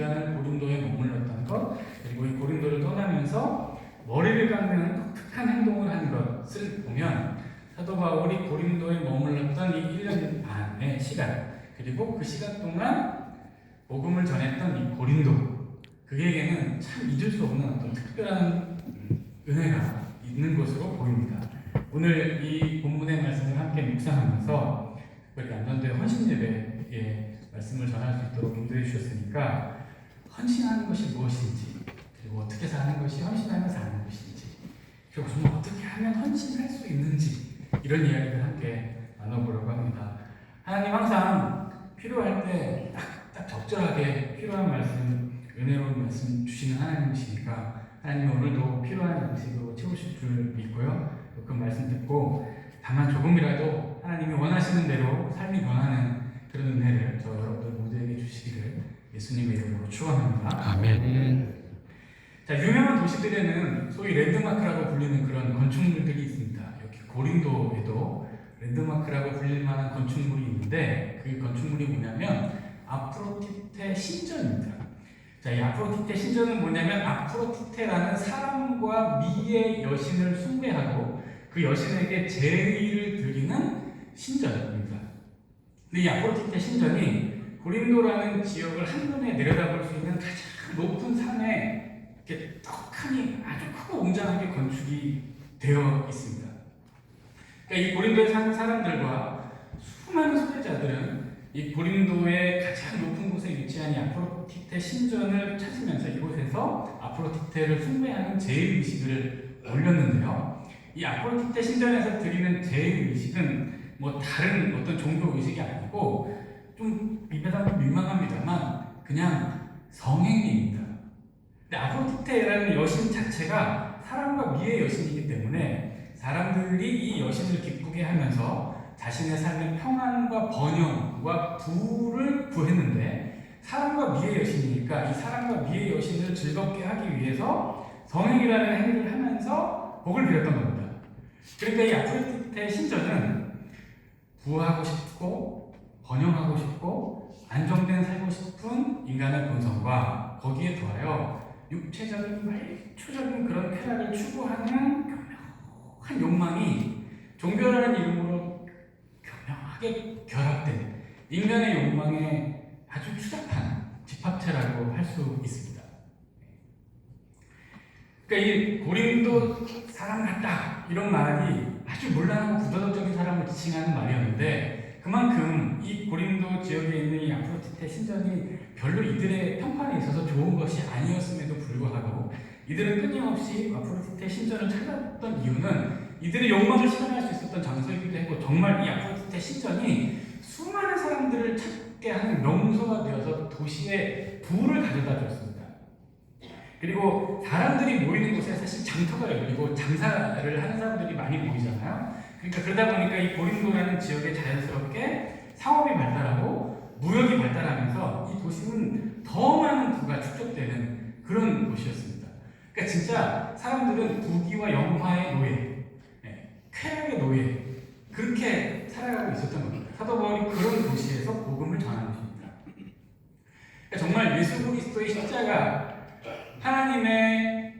기간을 고린도에 머물렀던 것, 그리고 이 고린도를 떠나면서 머리를 깎는 독특한 행동을 한 것을 보면 사도 바울이 고린도에 머물렀던 이 1년 반의 시간, 그리고 그 시간 동안 복음을 전했던 이 고린도, 그에게는 참 잊을 수 없는 어떤 특별한 은혜가 있는 것으로 보입니다. 오늘 이 본문의 말씀을 함께 묵상하면서 특별히 안전대 헌신예배의 말씀을 전할 수 있도록 인도해 주셨으니까 헌신하는 것이 무엇인지, 그리고 어떻게 사는 것이 헌신하며 사는 것인지, 그리고 정말 어떻게 하면 헌신할 수 있는지, 이런 이야기를 함께 나눠보려고 합니다. 하나님 항상 필요할 때 딱 적절하게 필요한 말씀, 은혜로운 말씀 주시는 하나님이시니까 하나님은 오늘도 필요한 양식으로 채우실 줄 믿고요. 그 말씀 듣고 다만 조금이라도 하나님이 원하시는 대로 삶이 변하는 그런 은혜를 저 여러분들 모두에게 주시기를 예수님의 이름으로 축원합니다. 아멘. 자, 유명한 도시들에는 소위 랜드마크라고 불리는 그런 건축물들이 있습니다. 여기 고린도에도 랜드마크라고 불릴 만한 건축물이 있는데 그 건축물이 뭐냐면 아프로디테 신전입니다. 자, 이 아프로디테 신전은 뭐냐면 아프로디테라는 사람과 미의 여신을 숭배하고 그 여신에게 제의를 드리는 신전입니다. 근데 이 아프로디테 신전이 고린도라는 지역을 한눈에 내려다볼 수 있는 가장 높은 산에 이렇게 떡하니 아주 크고 웅장하게 건축이 되어 있습니다. 그러니까 이 고린도에 사는 사람들과 수많은 소비자들은 이 고린도의 가장 높은 곳에 위치한 이 아프로디테 신전을 찾으면서 이곳에서 아프로디테를 숭배하는 제의의식을 올렸는데요. 이 아프로디테 신전에서 드리는 제의의식은 뭐 다른 어떤 종교의식이 아니고 좀 입에다 민망합니다만 그냥 성행위입니다. 근데 아프로디테라는 여신 자체가 사랑과 미의 여신이기 때문에 사람들이 이 여신을 기쁘게 하면서 자신의 삶의 평안과 번영과 부를 구했는데 사랑과 미의 여신이니까 이 사랑과 미의 여신을 즐겁게 하기 위해서 성행이라는 행위를 하면서 복을 빌었던 겁니다. 그러니까 이 아프로디테 신전은 부하고 싶고 번영하고 싶고 안정된 살고 싶은 인간의 본성과 거기에 더하여 육체적인 말초적인 그런 쾌락을 추구하는 교묘한 욕망이 종교라는 이름으로 교묘하게 결합된 인간의 욕망의 아주 추잡한 집합체라고 할 수 있습니다. 그러니까 이 고린도 사람 같다 이런 말이 아주 문란하고 부도덕적인 사람을 지칭하는 말이었는데 그만큼 이 고린도 지역에 있는 이 아프로디테 신전이 별로 이들의 평판에 있어서 좋은 것이 아니었음에도 불구하고 이들은 끊임없이 아프로디테 신전을 찾았던 이유는 이들의 욕망을 실현할 수 있었던 장소이기도 했고 정말 이 아프로디테 신전이 수많은 사람들을 찾게 하는 명소가 되어서 도시의 부를 가져다 줬습니다. 그리고 사람들이 모이는 곳에 사실 장터가 열리고 장사를 하는 사람들이 많이 모이잖아요. 그러니까 그러다 보니까 이 고린도라는 지역에 자연스럽게 상업이 발달하고 무역이 발달하면서 이 도시는 더 많은 부가 축적되는 그런 곳이었습니다. 그러니까 진짜 사람들은 부귀와 영화의 노예, 쾌락의 노예 그렇게 살아가고 있었던 겁니다. 사도 바울이 그런 도시에서 복음을 전하는 것입니다. 그러니까 정말 예수 그리스도의 십자가 하나님의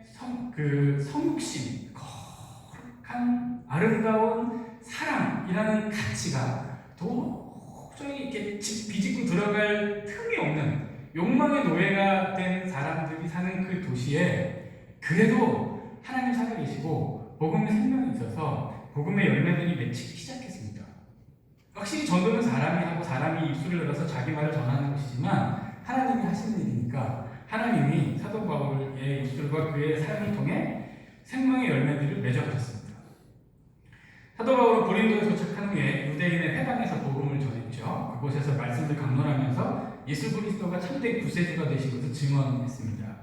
성육신, 거룩한 아름다운 사랑이라는 가치가 도저히 이렇게 비집고 들어갈 틈이 없는 욕망의 노예가 된 사람들이 사는 그 도시에 그래도 하나님 살아계시고 복음의 생명이 있어서 복음의 열매들이 맺히기 시작했습니다. 확실히 전도는 사람이 하고 사람이 입술을 열어서 자기 말을 전하는 것이지만 하나님이 하시는 일이니까 하나님이 사도 바울의 입술과 그의 삶을 통해 생명의 열매들을 맺어가셨습니다. 사도 바울은 고린도에 도착한 후에 유대인의 회당에서 복음을 전했죠. 그곳에서 말씀을 강론하면서 예수 그리스도가 참된 구세주가 되신 것을 증언했습니다.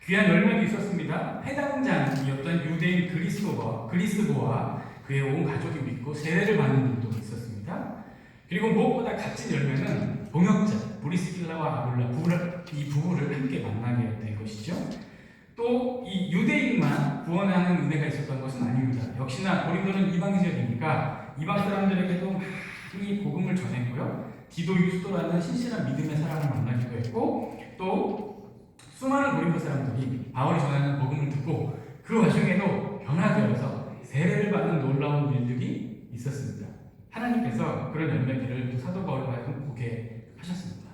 귀한 열매도 있었습니다. 회당장이었던 유대인 그리스도와 그의 온 가족이 믿고 세례를 받는 일도 있었습니다. 그리고 무엇보다 값진 열매는 동역자 브리스길라와 아굴라 이 부부를 함께 만나게 된 것이죠. 또 이 유대인만 구원하는 은혜가 있었던 것은 아닙니다. 역시나 고린도는 이방 지역이니까 이방 사람들에게도 많이 복음을 전했고요. 디도 유스도라는 신실한 믿음의 사람을 만나기도 했고 또 고린도 사람들이 바울이 전하는 복음을 듣고 그 와중에도 변화되어서 세례를 받는 놀라운 일들이 있었습니다. 하나님께서 그런 열매들을 또 사도 바울과 보게 하셨습니다.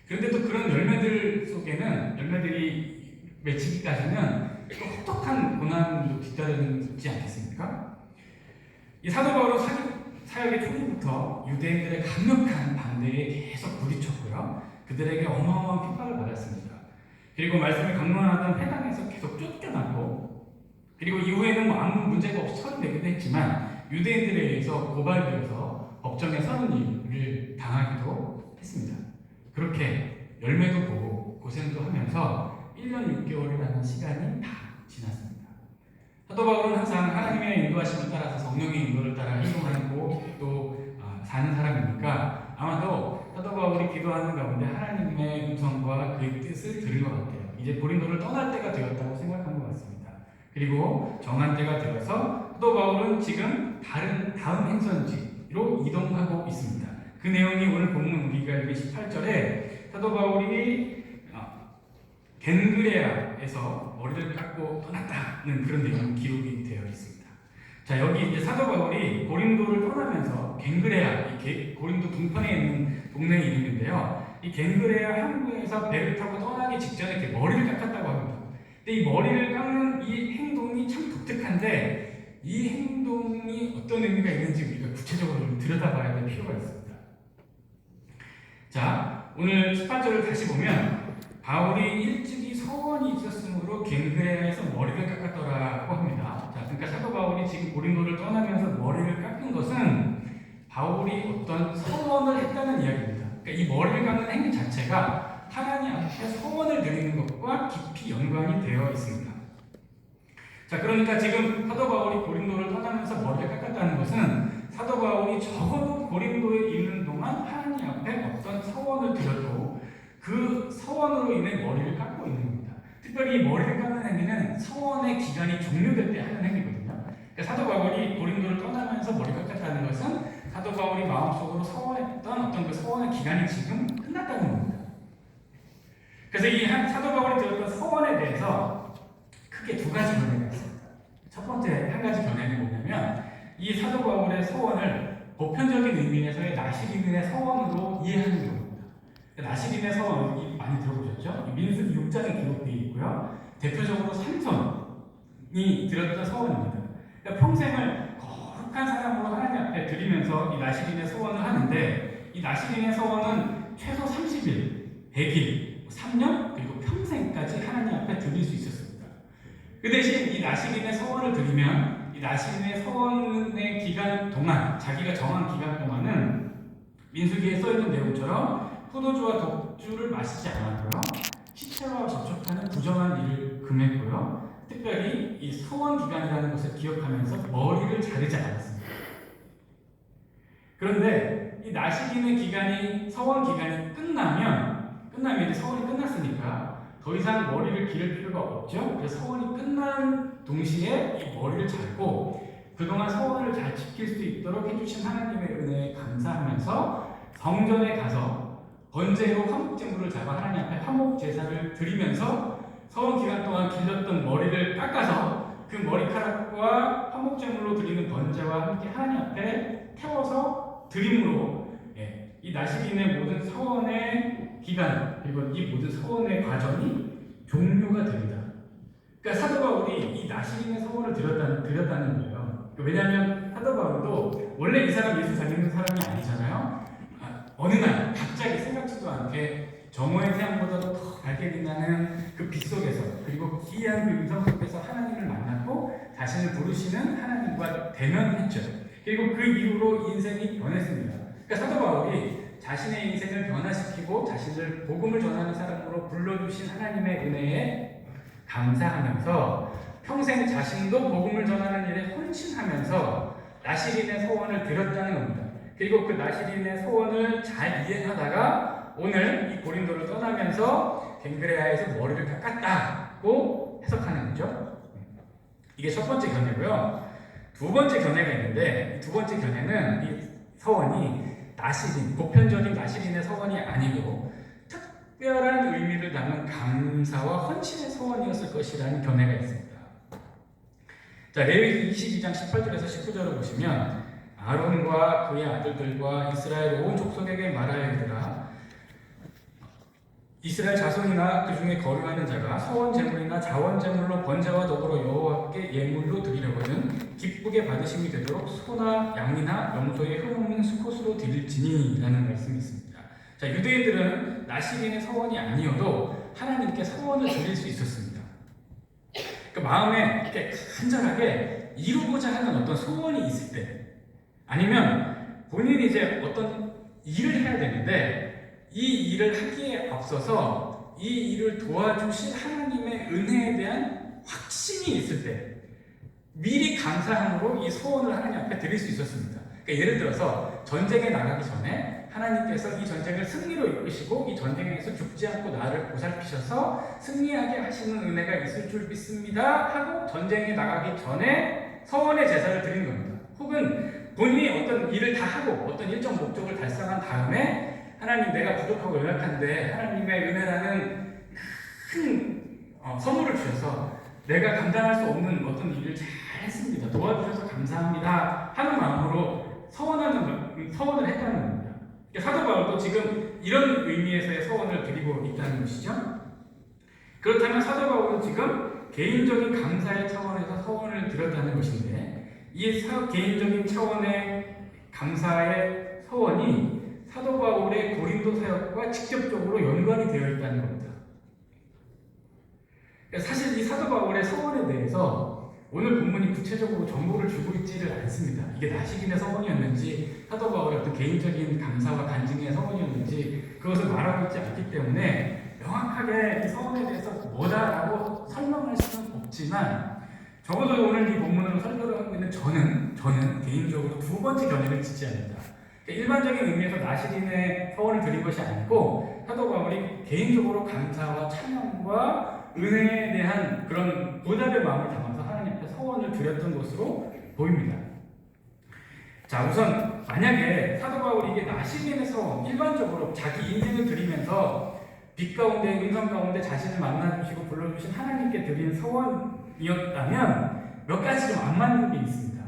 그런데 또 그런 열매들 속에는 열매들이 맺히기까지는 또 혹독한 고난도 뒤따르지 않겠습니까? 이 사도 바울은 사역의 초기부터 유대인들의 강력한 반대에 계속 부딪혔고요. 그들에게 어마어마한 핍박을 받았습니다. 그리고 말씀을 강론하던 회당에서 계속 쫓겨나고, 그리고 이후에는 아무 문제가 없이 처리되기도 했지만 유대인들에 의해서 고발되어서 법정에 서는 일을 당하기도 했습니다. 그렇게 열매도 보고 고생도 하면서 1년 6개월이라는 시간이 다 지났습니다. 사도 바울은 항상 하나님의 인도하심을 따라서 성령의 인도를 따라 행동하고 또 사는 사람이니까 아마도 사도 바울이 기도하는 가운데 하나님의 음성과 그의 뜻을 들은 것 같아요. 이제 고린도를 떠날 때가 되었다고 생각한 것 같습니다. 그리고 정한 때가 되어서 사도 바울은 지금 다음 행선지로 이동하고 있습니다. 그 내용이 오늘 본문 우리가 읽은 18절에 사도 바울이 겐그레아에서 머리를 깎고 떠났다는 그런 내용이 기록이 되어 있습니다. 자, 여기 이제 사도 바울이 고린도를 떠나면서 겐그레아, 고린도 동편에 있는 동네 이름인데요. 이 겐그레아 항구에서 배를 타고 떠나기 직전에 이렇게 머리를 깎았다고 합니다. 근데 이 머리를 깎는 이 행동이 참 독특한데 이 행동이 어떤 의미가 있는지 우리가 구체적으로 들여다봐야 될 필요가 있습니다. 자, 오늘 18절을 다시 보면 바울이 일찍이 서원이 있었으므로 겐그레아에서 머리를 깎았더라고 합니다. 자, 그러니까 사도 바울이 지금 고린도를 떠나면서 머리를 깎은 것은 바울이 어떤 서원을 했다는 이야기입니다. 그러니까 이 머리를 깎는 행위 자체가 하나님 앞에 서원을 드리는 것과 깊이 연관이 되어 있습니다. 자, 그러니까 지금 사도 바울이 고린도를 떠나면서 머리를 깎았다는 것은 사도 바울이 적어도 고린도에 있는 동안 하나님 앞에 어떤 서원을 드렸고 그 서원으로 인해 머리를 깎고 있는 겁니다. 특별히 이 머리를 깎는 행위는 서원의 기간이 종료될 때 하는 행위거든요. 그러니까 사도 바울이 고린도를 떠나면서 머리를 깎았다는 것은 사도 바울이 마음속으로 서원했던 어떤 그 서원의 기간이 지금 끝났다는 겁니다. 그래서 이 사도 바울이 들었던 서원에 대해서 크게 두 가지 견해가 있습니다. 첫 번째 한 가지 견해는 뭐냐면 이 사도 바울의 서원을 보편적인 의미에서의 나시린의 서원으로 이해하는 겁니다. 나시린의 서원 많이 들어보셨죠? 민수기 6장에 기록되어 있고요. 대표적으로 삼손이 들었던 서원입니다. 그러니까 평생을 거룩한 사람으로 하나님 앞에 드리면서 이 나시린의 서원을 하는데 이 나시린의 서원은 최소 30일, 100일, 3년 그리고 평생까지 하나님 앞에 드릴 수 있었습니다. 그 대신 이 나시린의 서원을 드리면 이 나시린의 서원의 기간 동안 자기가 정한 기간 동안은 민수기에 써있는 내용처럼 포도주와 독주를 마시지 않았고요. 시체와 접촉하는 부정한 일을 금했고요. 특별히 이 서원 기간이라는 것을 기억하면서 머리를 자르지 않았습니다. 그런데 이 나시린의 기간이 서원 기간이 끝나면 이제 서원이 끝났으니까 더 이상 머리를 기를 필요가 없죠. 그래서 서원이 끝난 동시에 이 머리를 자르고 그동안 서원을 잘 지킬 수 있도록 해주신 하나님의 은혜에 감사하면서 성전에 가서 번제로 화목제물을 잡아 하나님 앞에 화목제사를 드리면서 서원 기간 동안 길렀던 머리를 깎아서 그 머리카락과 화목제물로 드리는 번제와 함께 하나님 앞에 태워서 드림으로 이 나시린의 모든 서원의 기간 그리고 이 모든 서원의 과정이 종료가 됩니다. 그러니까 사도 바울이 이 나시린의 서원을 드렸다는 거예요. 왜냐하면 사도 바울도 원래 이 사람 예수 잘 믿는 사람이 아니잖아요. 어느 날 갑자기 생각지도 않게 정오의 태양보다도 더 밝게 빛나는 그 빛 속에서 그리고 기이한 그 음성 속에서 하나님을 만났고 자신을 부르시는 하나님과 대면했죠. 그리고 그 이후로 인생이 변했습니다. 그러니까 사도 바울이 자신의 인생을 변화시키고 자신을 복음을 전하는 사람으로 불러주신 하나님의 은혜에 감사하면서 평생 자신도 복음을 전하는 일에 헌신하면서 나시린의 소원을 드렸다는 겁니다. 그리고 그 나시린의 소원을 잘 이행하다가 오늘 이 고린도를 떠나면서 겐그레아에서 머리를 깎았다고 해석하는 거죠. 이게 첫 번째 견해고요. 두 번째 견해가 있는데 두 번째 견해는 이 서원이 나시린, 보편적인 나시린의 서원이 아니고 특별한 의미를 담은 감사와 헌신의 소원이었을 것이라는 견해가 있습니다. 자, 레위기 22장 18절에서 19절을 보시면 아론과 그의 아들들과 이스라엘 온 족속에게 말하여 이르라. 이스라엘 자손이나 그 중에 거류하는 자가 서원 제물이나 자원 제물로 번제와 더불어 여호와께 예물로 드리려거든 기쁘게 받으심이 되도록 소나 양이나 염소의 흠없는 수컷으로 드릴지니라는 말씀이 있습니다. 자, 유대인들은 나시린의 서원이 아니어도 하나님께 서원을 드릴 수 있었습니다. 그 마음에 이렇게 간절하게 이루고자 하는 어떤 소원이 있을 때, 아니면 본인이 이제 어떤 일을 해야 되는데 이 일을 하기에 앞서서 이 일을 도와주신 하나님의 은혜에 대한 확신이 있을 때 미리 감사함으로 이 소원을 하나님 앞에 드릴 수 있었습니다. 그러니까 예를 들어서 전쟁에 나가기 전에 하나님께서 이 전쟁을 승리로 이끄시고 이 전쟁에서 죽지 않고 나를 보살피셔서 승리하게 하시는 은혜가 있을 줄 믿습니다 하고 전쟁에 나가기 전에 서원의 제사를 드리는 겁니다. 혹은 본인이 어떤 일을 다 하고 어떤 일정 목적을 달성한 다음에 하나님, 내가 부족하고 연약한데 하나님의 은혜라는 큰 선물을 주셔서 내가 감당할 수 없는 어떤 일을 잘 했습니다, 도와주셔서 감사합니다 하는 마음으로 서원을 했다는 겁니다. 사도 바울도 지금 이런 의미에서의 서원을 드리고 있다는 것이죠. 그렇다면 사도 바울은 지금 개인적인 감사의 차원에서 서원을 드렸다는 것인데, 이 개인적인 차원의 감사의 서원이 사도 바울의 고린도 사역과 직접적으로 연관이 되어 있다는 겁니다. 사실 이 사도 바울의 서원에 대해서 오늘 본문이 구체적으로 정보를 주고 있지를 않습니다. 이게 나시긴의 서원이었는지 사도 바울의 어떤 개인적인 감사와 간증의 서원이었는지 그것을 말하고 있지 않기 때문에 명확하게 이 서원에 대해서 뭐다라고 설명할 수는 없지만, 적어도 오늘 이 본문으로 설교를 하고 있는 저는 개인적으로 두 번째 견해를 짓지 않는다. 일반적인 의미에서 나시린의 서원을 드린 것이 아니고 사도 바울이 개인적으로 감사와 찬양과 은혜에 대한 그런 보답의 마음을 담아서 하나님 앞에 서원을 드렸던 것으로 보입니다. 자, 우선 만약에 사도 바울이 이게 나시린의 서원, 일반적으로 자기 인생을 드리면서 빛 가운데 음성 가운데 자신을 만나주시고 불러주신 하나님께 드린 서원이었다면 몇 가지 좀 안 맞는 게 있습니다.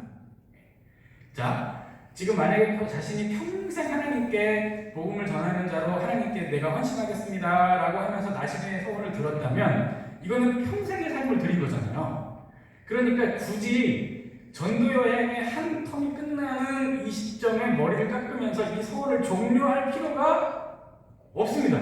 자, 지금 만약에 자신이 평생 하나님께 복음을 전하는 자로 하나님께 내가 헌신하겠습니다 라고 하면서 나시린의 서원을 들었다면 이거는 평생의 삶을 드린 거잖아요. 그러니까 굳이 전도 여행의 한 텀이 끝나는 이 시점에 머리를 깎으면서 이 서원을 종료할 필요가 없습니다.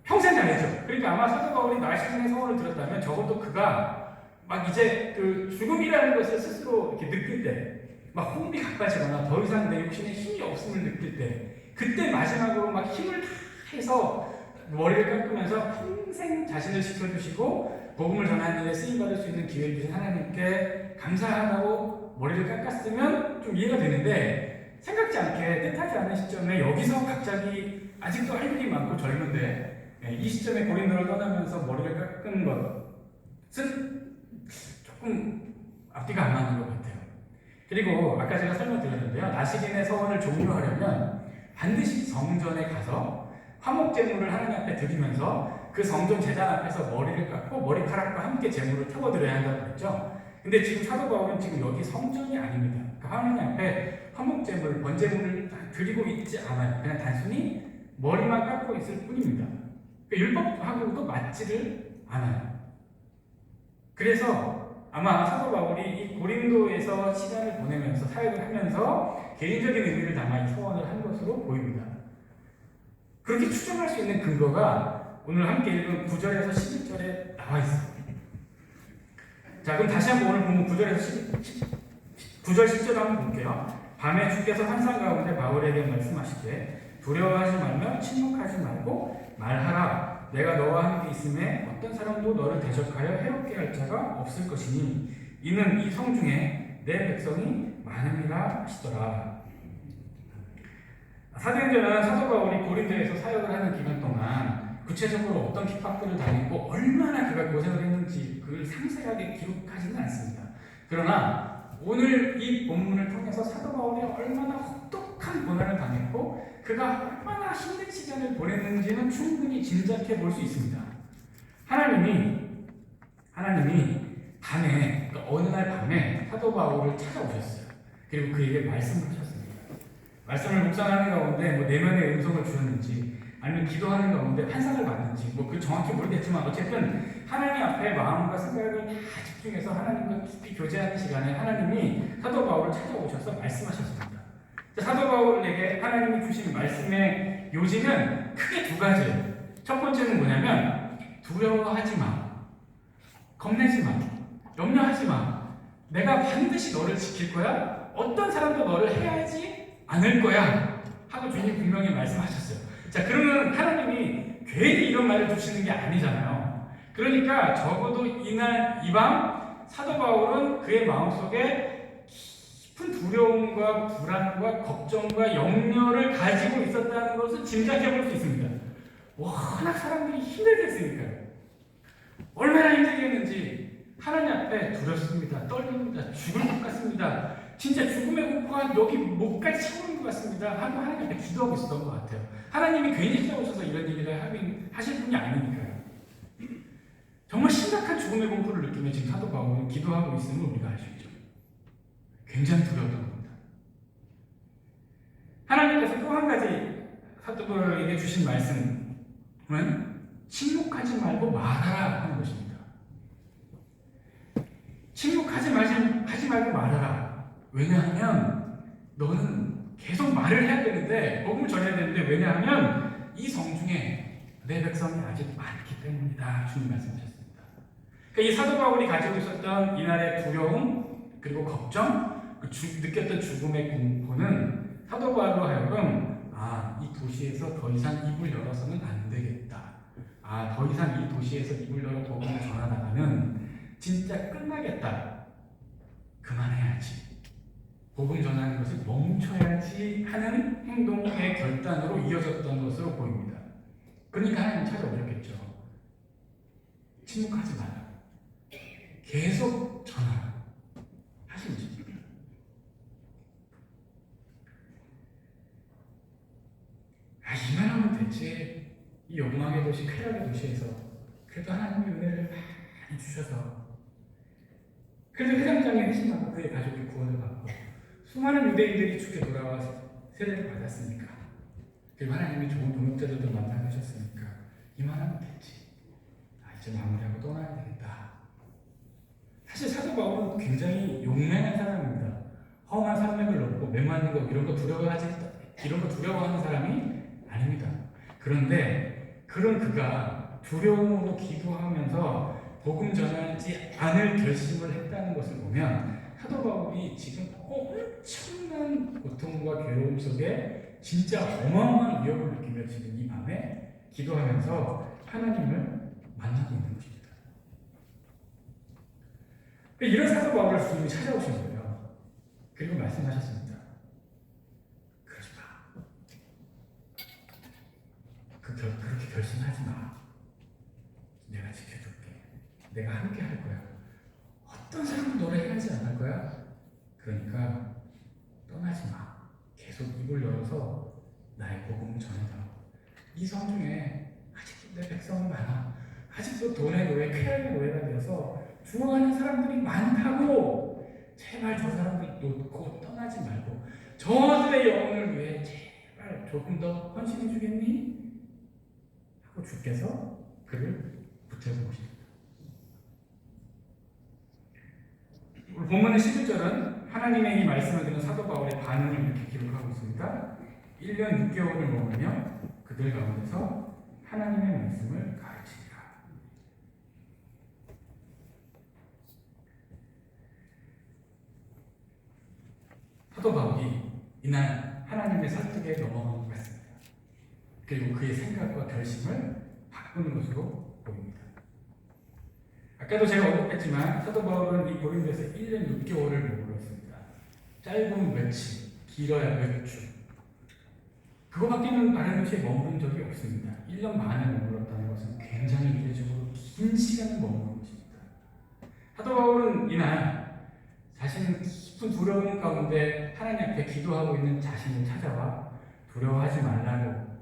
평생 다니죠. 그러니까 아마 사도 바울이 나시린의 서원을 들었다면 적어도 그가 막 이제 그 죽음이라는 것을 스스로 이렇게 느낄 때, 막 호흡이 가빠지거나 더 이상 내 육신에 힘이 없음을 느낄 때, 그때 마지막으로 막 힘을 다 해서 머리를 깎으면서 평생 자신을 지켜주시고 복음을 전하는 일에 쓰임받을 수 있는 기회를 주신 하나님께 감사하다고 머리를 깎았으면 좀 이해가 되는데, 생각지 않게 뜻하지 않은 시점에 여기서 갑자기 아직도 할 일이 많고 젊은데 이 시점에 고린도를 떠나면서 머리를 깎은 것은 조금 앞뒤가 안 맞는 것 같아요. 그리고 아까 제가 설명드렸는데요, 나시린의 서원을 종료하려면 반드시 성전에 가서 화목제물을 하나님 앞에 드리면서 그 성전 제단 앞에서 머리를 깎고 머리카락과 함께 제물을 태워드려야 한다고 그랬죠. 근데 지금 사도 바울은 지금 여기 성전이 아닙니다. 그러니까 하나님 앞에 화목제물, 번제물을 드리고 있지 않아요. 그냥 단순히 머리만 깎고 있을 뿐입니다. 그러니까 율법하고도 맞지를 않아요. 그래서 아마 사도 바울이 이 고린도에서 시간을 보내면서 사역을 하면서 개인적인 의미를 담아 이 서원을 한 것으로 보입니다. 그렇게 추정할 수 있는 근거가 오늘 함께 읽은 9절에서 11절에 나와 있습니다. 자, 그럼 다시 한번 오늘 본문 9절 10절 한번 볼게요. 밤에 주께서 환상 가운데 바울에게 말씀하시되 두려워하지 말며 침묵하지 말고 말하라. 내가 너와 함께 있음에 어떤 사람도 너를 대적하여 해롭게 할 자가 없을 것이니 이는 이 성 중에 내 백성이 많음이라 하시더라. 사도행전은 사도 바울이 고린도에서 사역을 하는 기간 동안 구체적으로 어떤 핍박들을 당했고 얼마나 그가 고생을 했는지 그걸 상세하게 기록하지는 않습니다. 그러나 오늘 이 본문을 통해서 사도 바울이 얼마나 혹독한 고난을 당했고 그가 얼마나 얼마나 힘든 시간을 보냈는지는 충분히 짐작해 볼 수 있습니다. 하나님이 밤에, 그러니까 어느 날 밤에 사도 바울을 찾아오셨어요. 그리고 그에게 말씀을 하셨습니다. 말씀을 묵상하는 가운데 내면의 음성을 주셨는지, 아니면 기도하는 가운데 환상을 받는지, 그 정확히 모르겠지만 어쨌든 하나님 앞에 마음과 생각을 다 집중해서 하나님과 깊이 교제하는 시간에 하나님이 사도 바울을 찾아오셔서 말씀하셨습니다. 사도 바울에게 하나님이 주신 말씀의 요지는 크게 두 가지예요. 첫 번째는 뭐냐면, 두려워하지 마, 겁내지 마, 염려하지 마, 내가 반드시 너를 지킬 거야, 어떤 사람도 너를 해하지 않을 거야 하고 주님 분명히 말씀하셨어요. 자, 그러면 하나님이 괜히 이런 말을 주시는 게 아니잖아요. 그러니까 적어도 이날 이 밤 사도 바울은 그의 마음속에 깊은 두려움과 불안과 걱정과 염려를 가지고 있었다는 것을 짐작해 볼 수 있습니다. 워낙 사람들이 힘들겠으니까요. 얼마나 힘들겠는지 하나님 앞에 두렵습니다. 떨립니다. 죽을 것 같습니다. 진짜 죽음의 공포가 여기 목까지 차오르는 것 같습니다 하고 하나님 앞에 기도하고 있었던 것 같아요. 하나님이 괜히 찾아오셔서 이런 얘기를 하실 분이 아니니까요. 정말 심각한 죽음의 공포를 느끼며 지금 사도 바울은 기도하고 있음을 우리가 알 수 있죠. 굉장히 두려웠던 겁니다. 하나님께서 또 한 가지 사도 바울에게 주신 말씀은 침묵하지 말고 말하라 하는 것입니다. 침묵하지 말고 말하라. 왜냐하면 너는 계속 말을 해야 되는데, 복음을 전해야 되는데, 왜냐하면 이 성중에 내 백성이 아직 많기 때문이다. 주님 말씀하셨습니다. 그러니까 이 사도 바울이 가지고 있었던 이날의 두려움, 그리고 걱정, 느꼈던 죽음의 공포는 사도 바울로 하여금 이 도시에서 더 이상 입을 열어서는 안 되겠다. 더 이상 이 도시에서 입을 열어 복음을 전하다가는 진짜 끝나겠다. 그만해야지. 복음 전하는 것을 멈춰야지 하는 행동의 결단으로 이어졌던 것으로 보입니다. 그러니까 하나님 찾아오셨겠죠. 침묵하지 마라. 계속 전하라. 하시죠. 이만하면 됐지. 이 욕망의 도시, 쾌락의 도시에서 그래도 하나님의 은혜를 많이 주셔서, 그래도 회장장이 회심하고 그의 가족이 구원을 받고 수많은 유대인들이 주께 돌아와 세례를 받았으니까, 그리고 하나님이 좋은 동역자들도 만나게 하셨으니까 이만하면 됐지. 이제 마무리하고 떠나야 되겠다. 사실 사도 바울은 굉장히 용맹한 사람입니다. 험한 산맥을 넘고 메마른 거 이런 거 두려워하는 사람이 아닙니다. 그런데 그런 그가 두려움으로 기도하면서 복음 전하지 않을 결심을 했다는 것을 보면, 사도 바울이 지금 엄청난 고통과 괴로움 속에 진짜 어마어마한 위협을 느끼며 지금 이 밤에 기도하면서 하나님을 만나고 있는 것입니다. 이런 사도 바울을 주님이 찾아오신 거예요. 그리고 말씀하셨습니다. 그러지 마. 그렇게 결심하지 마. 내가 지켜줄게. 내가 함께 할 거야. 어떤 사람은 너를 해하지 않을 거야. 그러니까 떠나지 마. 계속 입을 열어서 나의 복음을 전해달라고. 이 성중에 아직도 내 백성은 많아. 아직도 돈의 노예, 쾌락의 노예가 되어서 죽어가는 사람들이 많다고. 제발 저 사람들 놓고 떠나지 말고 저들의 영혼을 위해 제발 조금 더 헌신해 주겠니? 하고 주께서 그를 붙여보십니다. 오늘 본문의 11절은 하나님의 이 말씀을 듣는 사도 바울의 반응을 이렇게 기록하고 있습니다. 1년 6개월을 머물며 그들 가운데서 하나님의 말씀을 가르치니라. 사도 바울이 이날 하나님의 설득에 넘어간 것 같습니다. 그리고 그의 생각과 결심을 바꾸는 것으로 보입니다. 아까도 제가 언급했지만 사도 바울은 이 고린도에서 1년 6개월을 머물렀습니다. 짧은 며칠, 길어야 몇 주. 그거밖에는 다른 곳에 머무른 적이 없습니다. 1년 만에 머물렀다는 것은 굉장히 이례적으로 긴 시간을 머무른 것입니다. 사도 바울은 이날 자신은 깊은 두려움 가운데 하나님 앞에 기도하고 있는 자신을 찾아와 두려워하지 말라고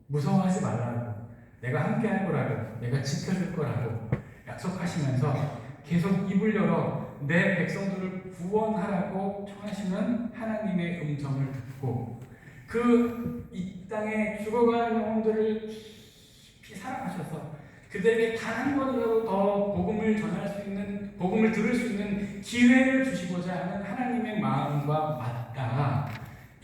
무서워하지 말라고, 내가 함께 할 거라고, 내가 지켜줄 거라고 약속하시면서 계속 입을 열어 내 백성들을 구원하라고 청하시는 하나님의 음성을 듣고 그 이 땅에 죽어가는 영혼들을 깊이 사랑하셔서 그들에게 단 한 번이라도 더 복음을 전할 수 있는, 복음을 들을 수 있는 기회를 주시고자 하는 하나님의 마음과 맞닿아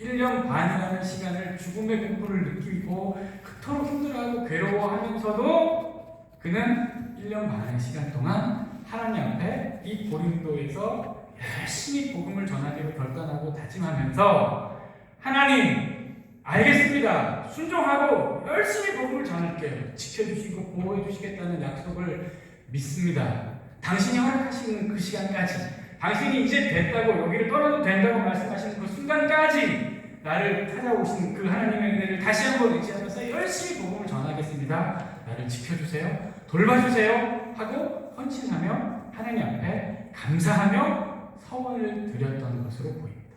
1년 반이라는 시간을 죽음의 공포를 느끼고 그토록 힘들어하고 괴로워하면서도 그는 1년 반의 시간 동안 하나님 앞에 이 고린도에서 열심히 복음을 전하기로 결단하고 다짐하면서 하나님, 알겠습니다. 순종하고 열심히 복음을 전할게요. 지켜주시고 보호해주시겠다는 약속을 믿습니다. 당신이 허락하시는 그 시간까지, 당신이 이제 됐다고 여기를 떠나도 된다고 말씀하시는 그 순간까지 나를 찾아오신 그 하나님의 은혜를 다시 한번 의지하면서 열심히 복음을 전하겠습니다. 나를 지켜주세요. 돌봐주세요. 하고 헌신하며 하나님 앞에 감사하며 서원을 드렸던 것으로 보입니다.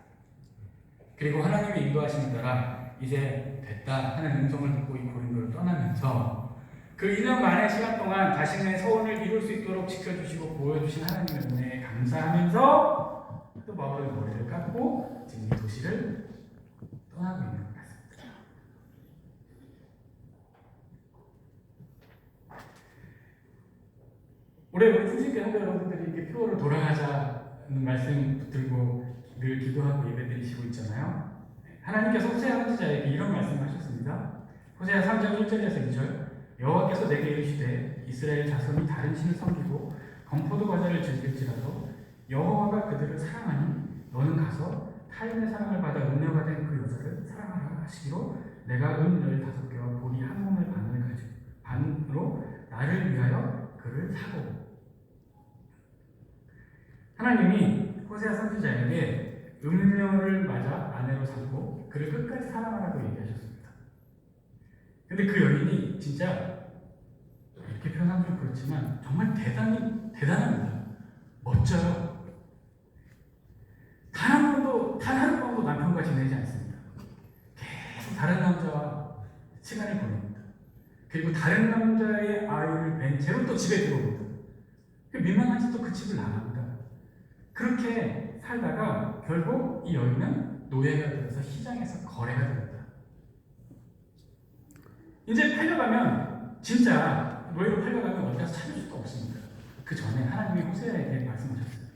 그리고 하나님의 인도하심에 따라 이제 됐다 하는 음성을 듣고 이 고린도를 떠나면서 그 1년 반의 시간 동안 자신의 소원을 이룰 수 있도록 지켜주시고 보여주신 하나님의 은혜에 감사하면서 또 바울의 머리를 깎고 지금 이 도시를 떠나고 있는 것 같습니다. 올해 우리 충실교 성도 여러분들이 이렇게 표어로 돌아가자는 말씀 붙들고 늘 기도하고 예배드리시고 있잖아요. 하나님께서 호세아 선지자에게 이런 말씀을 하셨습니다. 호세아 3장 1절에서 2절, 여호와께서 내게 이르시되 이스라엘 자손이 다른 신을 섬기고 건포도 과자를 즐길지라도 여호와가 그들을 사랑하니 너는 가서 타인의 사랑을 받아 은혜가 된 그 여자를 사랑하라 하시기로 내가 은 15개와 보리 한 몸의 반으로 나를 위하여 그를 사고. 하나님이 호세아 선지자에게 음녀를 맞아 아내로 삼고 그를 끝까지 사랑하라고 얘기하셨습니다. 근데 그 여인이 진짜 이렇게 표현하면 좀 그렇지만 정말 대단합니다. 멋져요. 단 하룻밤도 남편과 지내지 않습니다. 계속 다른 남자와 시간을 보냅니다. 그리고 다른 남자의 아이를 뵌 채로 또 집에 들어옵니다. 민망한지 또 그 집을 나갑니다. 그렇게 살다가 결국 이 여인은 노예가 되어서 시장에서 거래가 됩니다. 이제 팔려가면 진짜 노예로 팔려가면 어디 가서 찾을 수도 없습니다. 그 전에 하나님이 호세아에게 말씀하셨어요.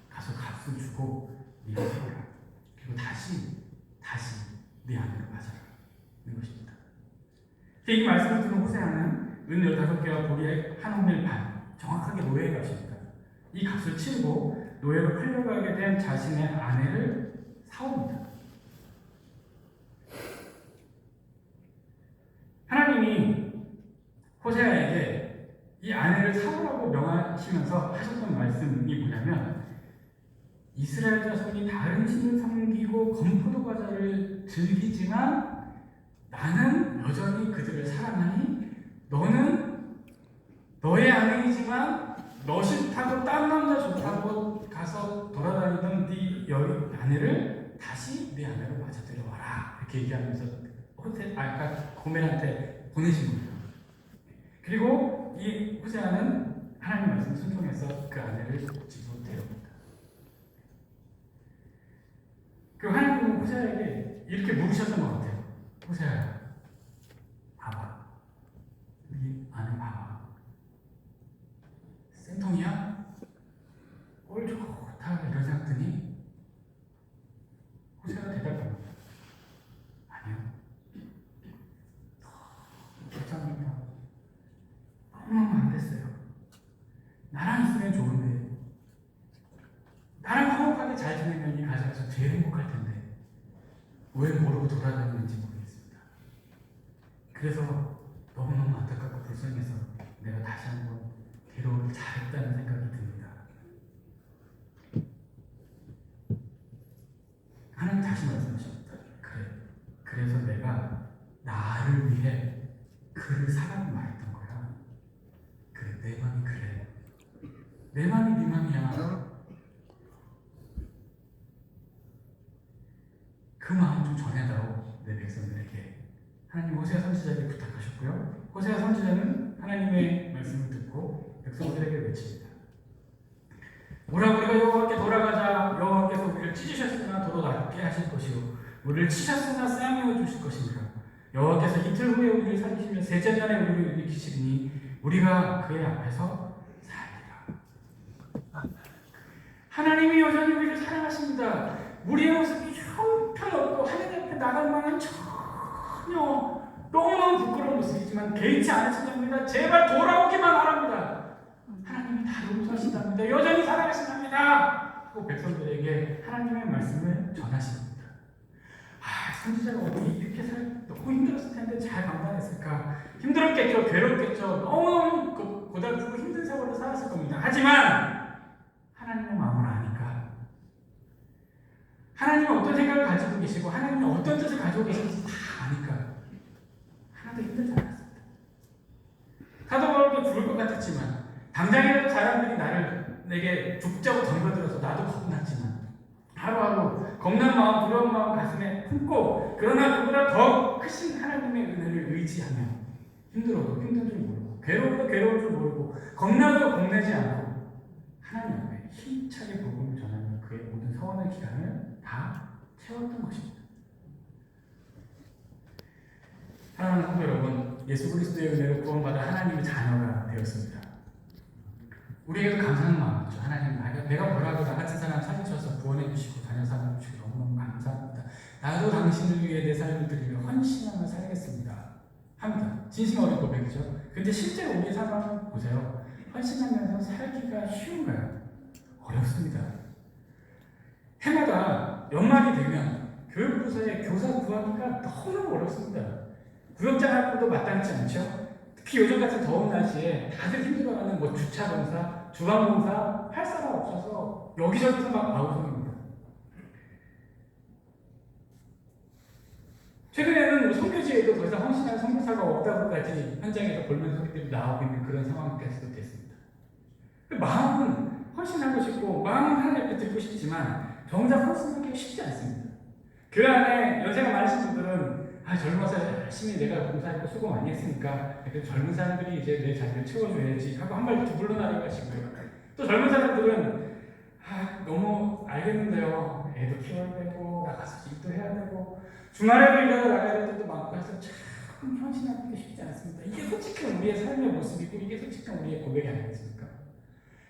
가서 값을 주고 네 아내를 사라. 그리고 다시 네 아내를 맞아라는 것입니다. 이 말씀을 들은 호세아는 은 15개와 보리의 한 오멜 반, 정확하게 노예가 것입니다. 이 값을 치르고 노예로 팔려가게 된 자신의 아내를 사옵니다. 하나님이 호세아에게 이 아내를 사오라고 명하시면서 하셨던 말씀이 뭐냐면, 이스라엘 자손이 다른 신을 섬기고 건포도 과자를 즐기지만 나는 여전히 그들을 사랑하니 너는 너의 아내이지만 너 싫다고 딴 남자 좋다고 가서 돌아다니던 네 여인 아내를 다시 네 아내로 맞아들여와라, 이렇게 얘기하면서 아까 고멜한테 보내신 거예요. 그리고 이 호세아는 하나님 말씀 순종해서 그 아내를 집으로 데려옵니다. 그 하나님은 호세아에게 이렇게 물으셨던 것 같아요. 호세아야, 봐봐, 네 아내 봐봐, 센통이야? 꼴 좋다 이런 생각더니 호세아가 대답합니다. 아니요, 괜찮습니다. 너무너무 안 됐어요. 나랑 있으면 좋은데, 나랑 화목하게 잘 지내면 이 가정에서 제일 행복할 텐데 왜 모르고 돌아다니는지 모르겠습니다. 그래서 너무너무 안타깝고 불쌍해서 내가 다시 한번 데려오길 잘했다는 생각이 듭니다. 하나님 다시 말씀하셨다. 그래, 그래서 내가 나를 위해 그를 사라고 말했던 거야. 그래, 내 맘이 그래. 내 맘이 네 맘이야. 그 마음 좀 전해다오 내 백성들에게. 하나님 호세아 선지자에게 부탁 주셨고요. 호세아 선지자는 하나님의 말씀을 듣고 백성들에게 외칩니다. 우리가 여호와께 돌아가자. 여호와께서 우리를 찢으셨으나 도로 낫게 하실 것이요 우리를 치셨으나 싸매어 주실 것입니다. 여호와께서 이틀 후에 우리를 살리시며 셋째 날에 우리를 일으키시리니 우리가 그의 앞에서 살리라. 하나님이 여전히 우리를 사랑하십니다. 우리의 모습이 형편없고 하나님 앞에 나갈 만한 전혀 너무너무 부끄러운 모습이지만 개의치 않으신답니다. 제발 돌아오기만 하랍니다. 하나님이 다 용서하신답니다. 여전히 사랑하신답니다. 하고 백성들에게 하나님의 말씀을 전하십니다. 선지자가 어떻게 이렇게 너무 힘들었을 텐데 잘 감당했을까? 힘들었겠죠. 괴롭겠죠. 너무너무 고달프고 힘든 세월을 살았을 겁니다. 하지만 하나님의 마음을 아니까, 하나님은 어떤 생각을 가지고 계시고 하나님이 어떤 뜻을 가지고 계신지 다 아니까 하나도 힘들지 않았습니다. 사도 바울도 죽을 것 같았지만, 당장이라도 사람들이 내게 죽자고 덤벼들어서 나도 겁났지만, 하루하루 겁난 마음, 두려운 마음 가슴에 품고, 그러나 그보다 더 크신 하나님의 은혜를 의지하며 힘들어도 힘든 줄 모르고, 괴로워도 괴로운 줄 모르고, 겁나도 겁내지 않고 하나님 앞에 힘차게 복음을 전하며 그의 모든 서원의 기간을 다 채웠던 것입니다. 사랑하는 성도 여러분, 예수 그리스도의 은혜로 구원받아 하나님의 자녀가 되었습니다. 우리에게도 감사하는 마음이죠. 하나님, 내가 뭐라도 나 같은 사람 살리셔서 구원해 주시고 자녀 삼아 주시고 너무너무 감사합니다. 나도 당신을 위해 내 삶을 드리며 헌신하며 살겠습니다. 합니다. 진심 어린 고백이죠. 근데 실제로 우리의 상황을 보세요. 헌신하면서 살기가 쉬운가요? 어렵습니다. 해마다 연말이 되면 교육부서에 교사 구하기가 너무너무 어렵습니다. 구역장 학교도 마땅치 않죠. 특히 요즘 같은 더운 날씨에 다들 힘들어하는 주차공사, 주방공사 할 사람 없어서 여기저기서 막 아우성입니다. 최근에는 선교지에도 더 이상 헌신할 선교사가 없다고까지 현장에서 볼멘 소리들이 나오고 있는 그런 상황까지도 됐습니다. 마음은 헌신하고 싶고 마음은 하나님 앞에 드리고 싶지만 정작 헌신하기 쉽지 않습니다. 교회 안에 연세가 많으신 분들은 젊어서 열심히 내가 봉사했고 수고 많이 했으니까 젊은 사람들이 이제 내 자리를 채워줘야지 하고 한 발 두 물러나려 가시고요. 또 젊은 사람들은 너무 알겠는데요. 애도 키워야 되고 나가서 일도 해야 되고 주말에도 일하러 나가야 될 때도 많고 해서 참 헌신하기가 쉽지 않습니다. 이게 솔직한 우리의 삶의 모습이고 이게 솔직한 우리의 고백이 아니겠습니까?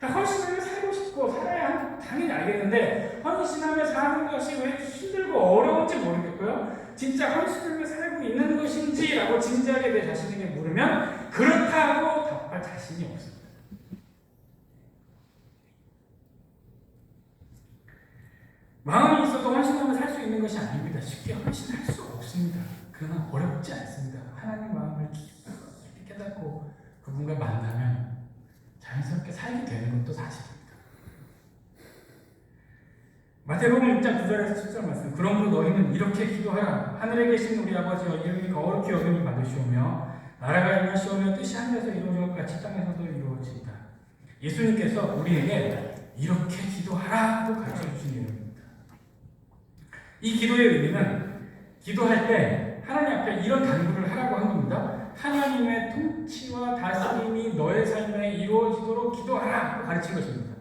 헌신하며 살고 싶고 살아야 하는 당연히 알겠는데 헌신하며 사는 것이 왜 힘들고 어려운지 모르겠고요. 진짜 헌신하며 살고 있는 것인지라고 진지하게 내 자신에게 물으면 그렇다고 답할 자신이 없습니다. 마음이 있어도 헌신하며 살 수 있는 것이 아닙니다. 쉽게 헌신할 수 없습니다. 그러나 어렵지 않습니다. 하나님 마음을 깊이 깨닫고 그분과 만나면 자연스럽게 살게 되는 것도 사실입니다. 마태복음 6장 9절에서 10절 말씀. 그러므로 너희는 이렇게 기도하라. 하늘에 계신 우리 아버지여 이름이 거룩히 여김을 받으시오며 나라가 임하시오며 뜻이 하늘에서 이루어진 것 같이 땅에서도 이루어지이다. 예수님께서 우리에게 이렇게 기도하라고 가르쳐주신 내용입니다. 이 기도의 의미는 기도할 때 하나님 앞에 이런 간구를 하라고 한 겁니다. 하나님의 통치와 다스림이 너의 삶에 이루어지도록 기도하라고 가르친 것입니다.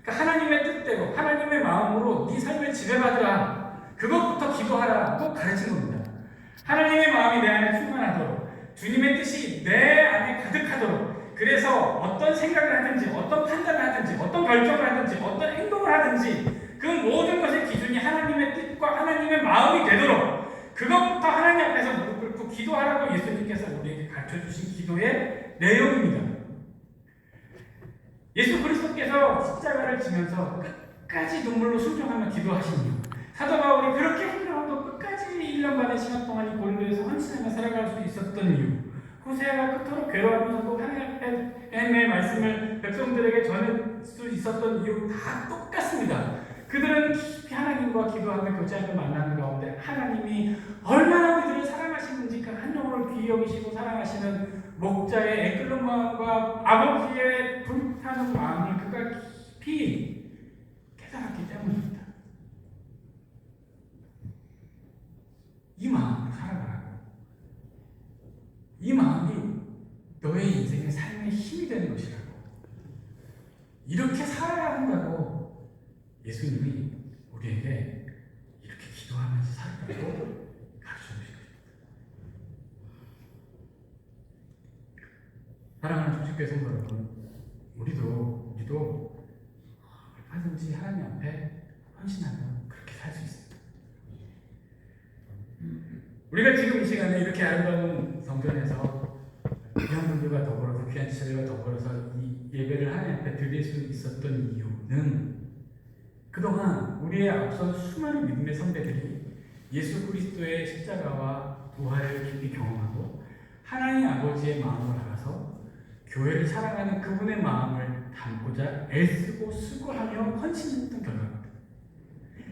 그러니까 하나님의 뜻대로 하나님의 마음으로 네 삶을 지배받으라. 그것부터 기도하라고 가르친 겁니다. 하나님의 마음이 내 안에 충만하도록 주님의 뜻이 내 안에 가득하도록 그래서 어떤 생각을 하든지 어떤 판단을 하든지 어떤 결정을 하든지 어떤 행동을 하든지 그 모든 것의 기준이 하나님의 뜻과 하나님의 마음이 되도록 그것부터 하나님 앞에서 무릎 꿇고 기도하라고 예수님께서 우리에게 가르쳐주신 기도의 내용입니다. 예수 그리스도께서 십자가를 지면서 끝까지 눈물로 순종하며 기도하신 이유, 사도 바울이 그렇게 힘들어도 끝까지 1년 반의 시간 동안 이 고린도에서 헌신하며 살아갈 수 있었던 이유, 호세아가 그토록 괴로워하면서도 하나님의 말씀을 백성들에게 전할 수 있었던 이유 다 똑같습니다. 그들은 깊이 하나님과 기도하며 교제하며 만나는 가운데 하나님이 얼마나 우리들을 사랑하시는지 그 한 영혼을 귀히 여기시고 사랑하시는 목자의 애끓는 마음과 아버지의 불타는 마음을 그가 깊이 깨달았기 때문입니다. 이 마음으로 살아가라고, 이 마음이 너의 인생의 삶의 힘이 되는 것이라고. 이렇게 살아야 한다고 예수님이 우리에게 이렇게 기도하면서 살라고 가르쳐 주신 것입니다. 사랑하는 조직교회 성도 여러분, 우리도 얼마든지 하나님 앞에 헌신하면 그렇게 살 수 있습니다. 우리가 지금 이 시간에 이렇게 아름다운 성전에서 귀한 분들과 더불어서 귀한 지체들과 더불어서 이 예배를 하나님 앞에 드릴 수 있었던 이유는 그동안 우리의 앞선 수많은 믿음의 선배들이 예수 그리스도의 십자가와 부활을 깊이 경험하고 하나님 아버지의 마음을 알아서 교회를 사랑하는 그분의 마음을 담고자 애쓰고 수고하며 헌신했던 결과입니다.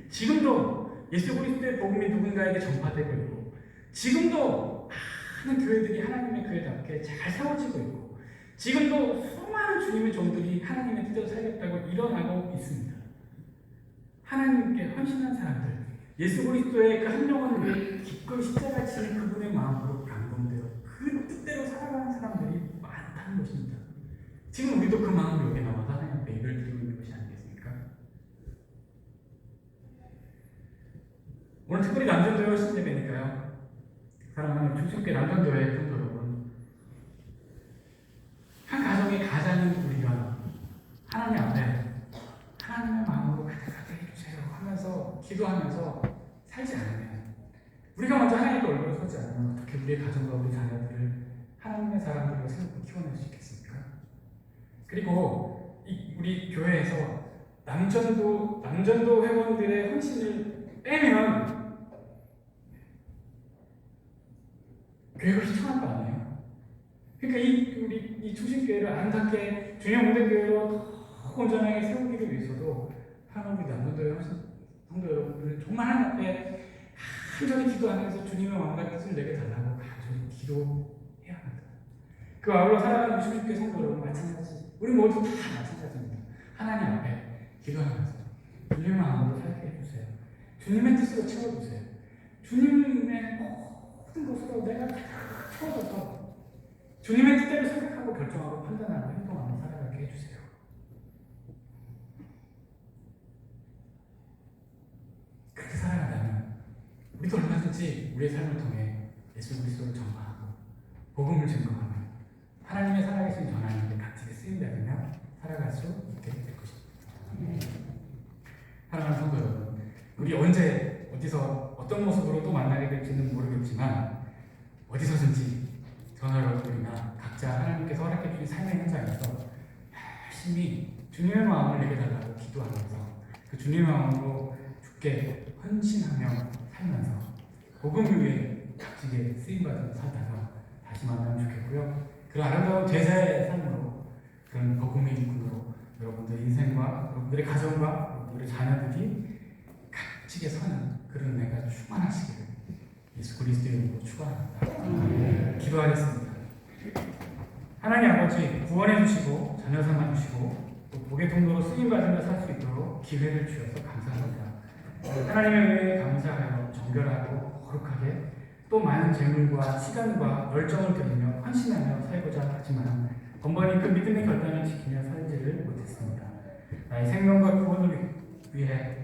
지금도 예수 그리스도의 복음이 누군가에게 전파되고 있고 지금도 많은 교회들이 하나님의 교회답게 잘 세워지고 있고 지금도 수많은 주님의 종들이 하나님의 뜻대로 살겠다고 일어나고 있습니다. 하나님께 헌신한 사람들, 예수 그리스도의 그 한 영혼을 위해 기꺼이 십자가 지는 그분의 마음으로 감동되어 그 뜻대로 살아가는 사람들이 많다는 것입니다. 지금 우리도 그 마음으로 여기 나와서 하나님 앞에 예배를 드리고 있는 것이 아니겠습니까? 오늘 특별히 남전도회 신예배니까요. 사랑하는 충성교회 남전도회 성도 여러분, 한 가정의 가장인 우리가 하나님 앞에 하나님의 마음으로 가득하게 해주세요 하면서 기도하면서 살지 않으면, 우리가 먼저 하나님의 얼굴에 서지 않으면 어떻게 우리의 가정과 우리 자녀들을 하나님의 사람들로 세우고 키워낼 수 있겠습니까? 그리고 우리 교회에서 남전도 회원들의 헌신을 빼면 교회가 희청할 거 아니에요? 그러니까 우리 충신교회를 아름답게 주님 모든 교회로 더 온전하게 세우기를 위해서도 하나님 남전도회 성도 여러분들은 정말 하나님 앞에 간절히 기도하면서 주님의 마음과 뜻을 내게 달라고 간절히 기도해야 합니다. 그 아울러 살아가는 우리 충신교회 성도 여러분 마찬가지, 우리 모두 다 마찬가지입니다. 하나님 앞에 기도하면서 주님의 마음으로 살게 해주세요. 주님의 뜻으로 채워주세요. 주님의 모든 것으로 내가 채워져서 주님의 뜻대로 생각하고 결정하고 판단하고 행동하며 살아가게 해주세요. 그렇게 살아가다면 우리도 얼마든지 우리의 삶을 통해 예수 그리스도를 전파하고 복음을 증거하며 하나님의 살아계신 전하님께 값지게 쓰임받으며 살아갈 수 있게 될 것입니다. 사랑하는 성도 여러분, 우리 언제 어디서 어떤 모습으로 또 만나게 될지는 모르겠지만 어디서든지 저나 여러분들이나 각자 하나님께서 허락해 주신 삶의 현장에서 열심히 주님의 마음을 내게 달라고 기도하면서 그 주님의 마음으로 주께 헌신하며 살면서 복음을 위해 값지게 쓰임받은 살다가 다시 만나면 좋겠고요. 그런 아름다운 제자의 삶으로, 그런 복음의 일꾼으로 여러분들의 인생과 여러분들의 가정과 여러분들의 자녀들이 값지게 서는 그런 은혜가 충만하시기를 예수 그리스도의 이름으로 축원합니다. 기도하겠습니다. 하나님 아버지, 구원해 주시고 자녀 삼아 주시고 또 복의 통로로 쓰임 받으며 살 수 있도록 기회를 주셔서 감사합니다. 하나님의 은혜에 감사하여 정결하고 거룩하게 또 많은 재물과 시간과 열정을 들이며 헌신하며 살고자 하지만 번번이 그 믿음의 결단을 지키며 살지를 못했습니다. 나의 생명과 구원을 위해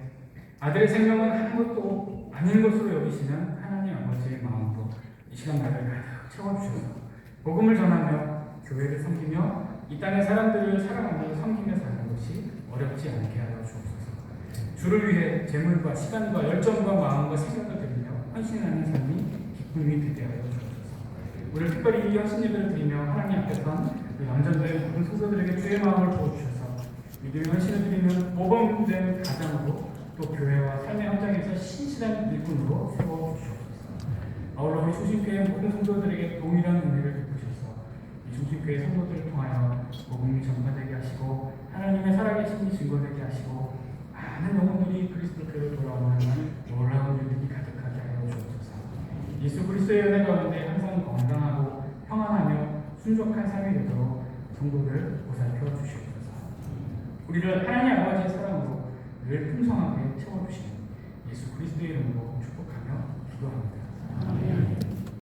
아들의 생명은 아무것도 아닌 것으로 여기시는 하나님 아버지의 마음으로 이 시간 나를 가득 채워주셔서 복음을 전하며 교회를 섬기며 이 땅의 사람들을 사랑하며 섬기며 사는 것이 어렵지 않게 하여 주옵소서. 주를 위해 재물과 시간과 열정과 마음과 생각을 드리며 헌신하는 삶이 기쁨이 되게 하여 주옵소서. 우리를 특별히 이 헌신 예배를 드리며 하나님 앞에선 우리 남전도의 모든 성도들에게 주의 마음을 부어주셔서 믿음의 헌신을 드리는 모범된 가장으로 또 교회와 삶의 현장에서 신실한 일꾼으로 세워주시옵소서. 아울러 우리 충신교회 모든 성도들에게 동일한 은혜를 베푸셔서 이 충신교회 성도들을 통하여 복음이 전파되게 하시고 하나님의 살아계심이 증거되게 하시고 많은 영혼들이 그리스도께로 돌아오는 놀라운 일들이 가득하게 하여 주옵소서. 예수 그리스도의 은혜 가운데 항상 건강하고 평안하며 순종한 삶이 되도록 성도를 보살펴 주시옵소서. 우리를 하나님 아버지의 사랑으로 늘 풍성하게 채워주시는 예수 그리스도의 이름으로 축복하며 기도합니다. 아멘.